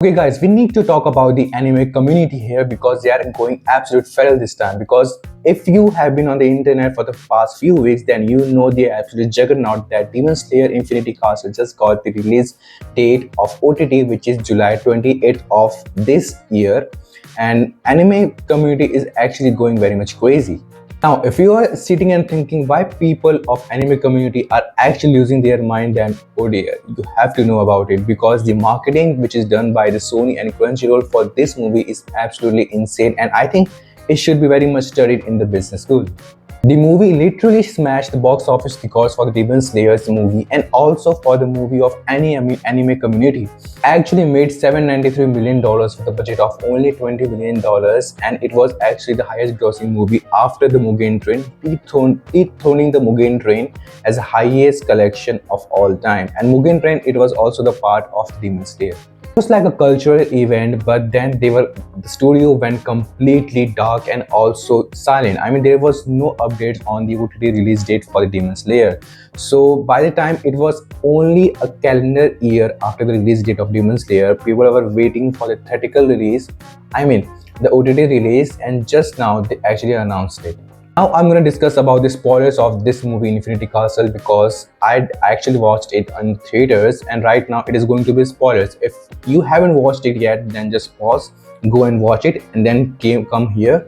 Okay guys, we need to talk about the anime community here because they are going absolute feral this time. Because if you have been on the internet for the past few weeks, then you know the absolute juggernaut that Demon Slayer Infinity Castle just got the release date of OTT, which is July 28th of this year. And anime community is actually going very much crazy. Now, if you are sitting and thinking why people of anime community are actually losing their mind, then oh dear, you have to know about it because the marketing which is done by the Sony and Crunchyroll for this movie is absolutely insane, and I think it should be very much studied in the business school. The movie literally smashed the box office records for the Demon Slayer's movie and also for the movie of any anime community. Actually made $793 million with a budget of only $20 million, and it was actually the highest grossing movie after the Mugen Train, dethroning the Mugen Train as the highest collection of all time. And Mugen Train, it was also the part of Demon Slayer. It was like a cultural event, but then the studio went completely dark and also silent. I mean, there was no updates on the OTT release date for the Demon Slayer. So by the time it was only a calendar year after the release date of Demon Slayer, people were waiting for the theatrical release. I mean, the OTT release, and just now they actually announced it. Now I'm going to discuss about the spoilers of this movie Infinity Castle because I actually watched it in theaters, and right now it is going to be spoilers. If you haven't watched it yet, then just pause, go and watch it, and then come here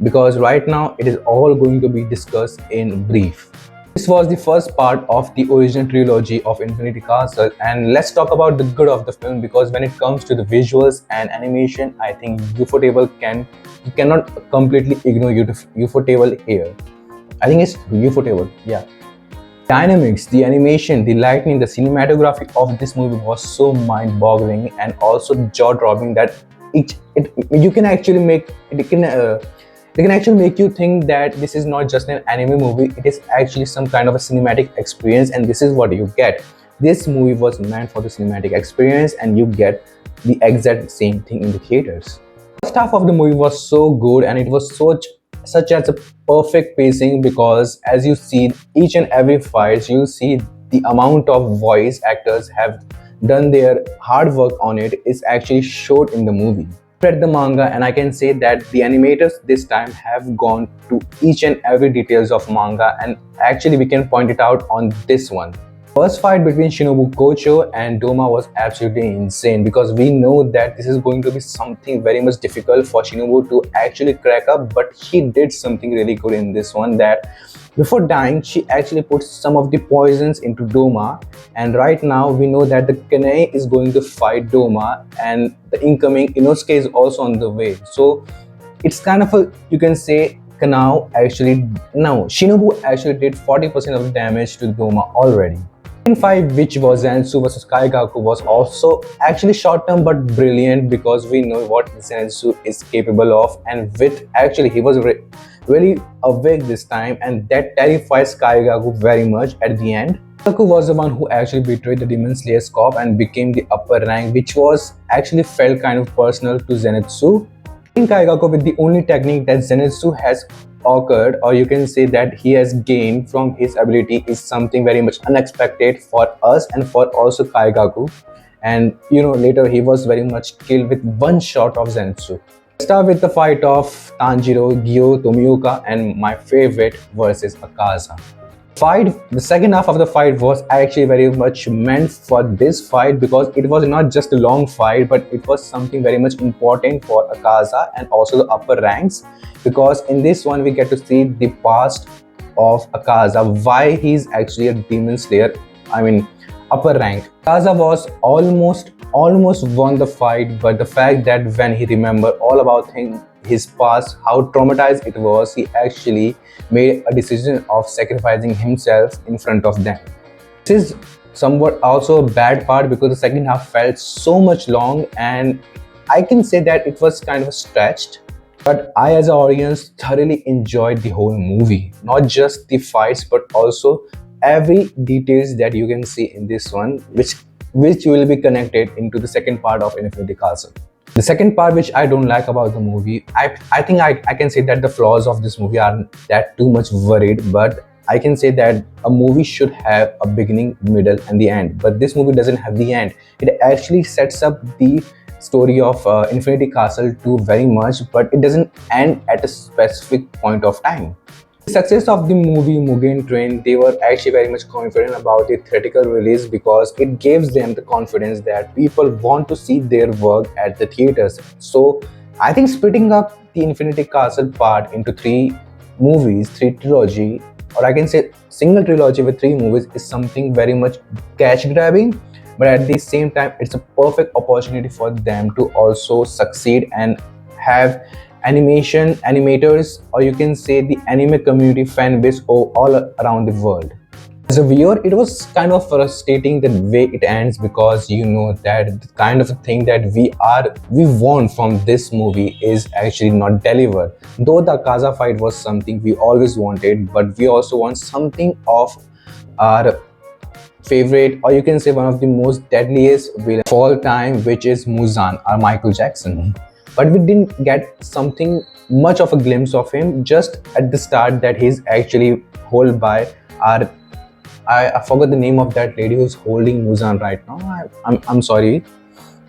because right now it is all going to be discussed in brief. This was the first part of the original trilogy of Infinity Castle, and let's talk about the good of the film because when it comes to the visuals and animation, I think you cannot completely ignore Ufotable here. I think it's Ufotable, yeah. Dynamics, the animation, the lighting, the cinematography of this movie was so mind-boggling and also jaw-dropping that you can actually make it can. They can actually make you think that this is not just an anime movie, it is actually some kind of a cinematic experience, and this is what you get. This movie was meant for the cinematic experience and you get the exact same thing in the theaters. The first half of the movie was so good and it was such as a perfect pacing because as you see each and every fight, you see the amount of voice actors have done their hard work on it is actually showed in the movie. Read the manga and I can say that the animators this time have gone to each and every details of manga, and actually we can point it out on this one. First fight between Shinobu Kocho and Doma was absolutely insane because we know that this is going to be something very much difficult for Shinobu to actually crack up, but she did something really good in this one that before dying she actually put some of the poisons into Doma, and right now we know that the Kanae is going to fight Doma and the incoming Inosuke is also on the way. So it's kind of a, you can say, Shinobu actually did 40% of the damage to Doma already. In 5, which was Zenitsu vs Kaigaku, was also actually short term but brilliant because we know what Zenitsu is capable of, and with actually he was really awake this time, and that terrifies Kaigaku very much at the end. Kaigaku was the one who actually betrayed the Demon Slayer's corp and became the upper rank, which was actually felt kind of personal to Zenitsu. In Kaigaku with the only technique that Zenitsu has occurred, or you can say that he has gained from his ability, is something very much unexpected for us and for also Kaigaku. And you know, later he was very much killed with one shot of Zenitsu. Let's start with the fight of Tanjiro, Gyo, Tomioka, and my favorite versus Akaza. The second half of the fight was actually very much meant for this fight because it was not just a long fight, but it was something very much important for Akaza and also the upper ranks, because in this one we get to see the past of Akaza, why he's actually a Demon Slayer, I mean upper rank. Akaza was almost won the fight, but the fact that when he remembered all about his past, how traumatized it was, he actually made a decision of sacrificing himself in front of them. This is somewhat also a bad part because the second half felt so much long, and I can say that it was kind of stretched. But I as an audience thoroughly enjoyed the whole movie, not just the fights but also every details that you can see in this one, which will be connected into the second part of Infinity Castle. The second part which I don't like about the movie, I think I can say that the flaws of this movie are that too much worried, but I can say that a movie should have a beginning, middle and the end, but this movie doesn't have the end. It actually sets up the story of Infinity Castle too very much, but it doesn't end at a specific point of time. The success of the movie Mugen Train, they were actually very much confident about the theatrical release because it gives them the confidence that people want to see their work at the theaters. So I think splitting up the Infinity Castle part into three movies, three trilogy, or I can say single trilogy with three movies is something very much catch grabbing, but at the same time it's a perfect opportunity for them to also succeed and have animators, or you can say the anime community fan base all around the world. As a viewer, it was kind of frustrating the way it ends because you know that the kind of thing that we want from this movie is actually not delivered. Though the Akaza fight was something we always wanted, but we also want something of our favorite, or you can say one of the most deadliest villain of all time, which is Muzan or Michael Jackson. But we didn't get something much of a glimpse of him just at the start that he's actually held by our I forgot the name of that lady who's holding Muzan right now. I'm sorry,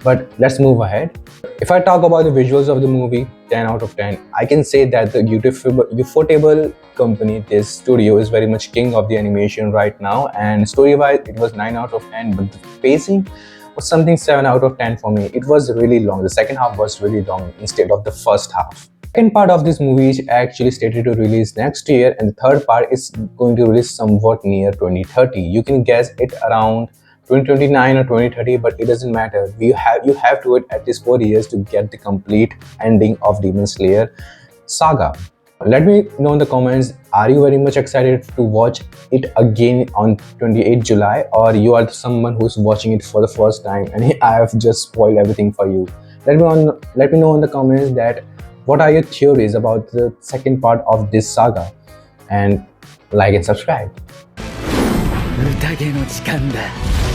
but let's move ahead. If I talk about the visuals of the movie, 10 out of 10, I can say that the Ufotable company, this studio, is very much king of the animation right now. And story-wise, it was 9 out of 10, but the pacing was something 7 out of 10 for me. It was really long. The second half was really long instead of the first half. Second part of this movie is actually stated to release next year, and the third part is going to release somewhat near 2030. You can guess it around 2029 or 2030, but it doesn't matter. You have to wait at least 4 years to get the complete ending of Demon Slayer saga. Let me know in the comments, are you very much excited to watch it again on 28th July, or you are someone who's watching it for the first time and I have just spoiled everything for you. Let me know in the comments that what are your theories about the second part of this saga, and like and subscribe. 宴の時間だ。